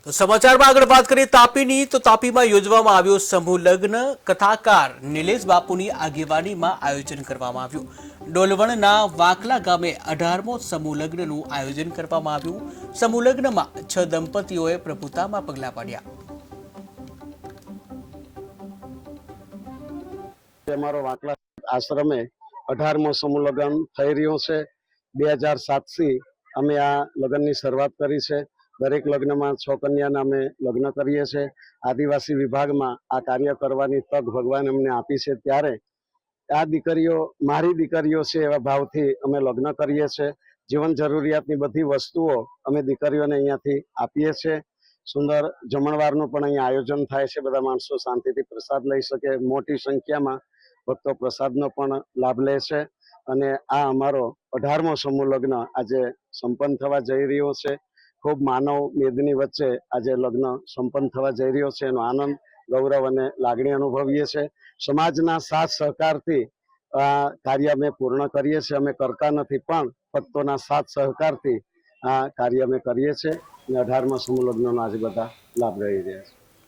તો સમાચારમાં આગળ વાત કરીએ તાપીની તો તાપીમાં યોજવામાં આવ્યો સમૂહ લગ્ન કથાકાર નિલેશ બાપુની આગેવાનીમાં આયોજન કરવામાં આવ્યું। ડોલવણના વાકલા ગામે 18મો સમૂહ લગ્નનું આયોજન કરવામાં આવ્યું। સમૂહ લગ્નમાં 6 દંપતીઓએ પ્રભુતામાં પગલાં પાડ્યા। અમારો વાંકલા આશ્રમે 18મો સમૂહ લગ્ન થઈ રહ્યો છે। 2007 થી અમે આ લગ્નની શરૂઆત કરી છે। દરેક લગ્નમાં 6 કન્યાના અમે લગ્ન કરીએ છીએ। આદિવાસી વિભાગમાં આ કાર્ય કરવાની તક ભગવાન અમને આપી છે, ત્યારે આ દીકરીઓ મારી દીકરીઓ છે એવા ભાવથી અમે લગ્ન કરીએ છીએ। જીવન જરૂરિયાતની બધી વસ્તુઓ અમે દીકરીઓને અહીંયાથી આપીએ છીએ। સુંદર જમણવારનું પણ અહીંયા આયોજન થાય છે, બધા માણસો શાંતિથી પ્રસાદ લઈ શકે। મોટી સંખ્યામાં ભક્તો પ્રસાદનો પણ લાભ લે છે અને આ અમારો 18મો સમૂહ લગ્ન આજે સંપન્ન થવા જઈ રહ્યો છે। ખૂબ માનવ મેદની વચ્ચે આજે લગ્ન સંપન્ન થવા જઈ રહ્યો છે, એનો આનંદ, ગૌરવ અને લાગણી અનુભવીએ છીએ। સમાજના સાથ સહકારથી આ કાર્ય અમે પૂર્ણ કરીએ છીએ। અમે કરતા નથી, પણ ભક્તોના સાથ સહકારથી આ કાર્ય અમે કરીએ છીએ અને 18મા સમૂહ લગ્નનો આજે બધા લાભ લઈ રહ્યા છે।